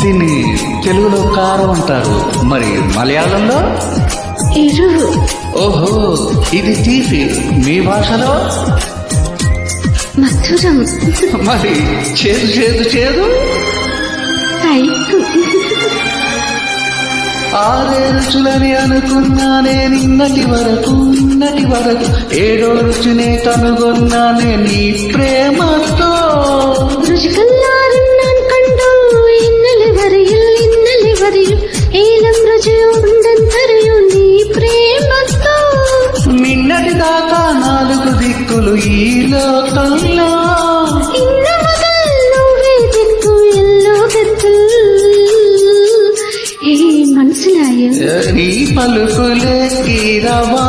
దీన్ని తెలుగులో కారం అంటారు, మరి మలయాళంలో ఎరువు. ఓహో, ఇది తీపి, మీ భాషలో మధురం. మరి చేదు చేదు చేదు కైపు. ఆరే రుచులని అనుకున్నానే నిన్నటి వరకు ఏడో రుచిని కనుగొన్నానే నీ ప్రేమతో. രുചികല്ലാറുന്നാൻ കണ്ടു ഇന്നലെ വരയിൽ ഏലം രുചിയുണ്ടൻ തരയു നീ ప్రేమతో. నిన్నటి దాకా నాలుగు దిక్కులు ఈ లోకంలో, ഇന്ന മുതൽ నువ్వే దిక్కు ఎల్లో గత్తు. ఏ మనసులాయో నీ పలుకులే కీరవా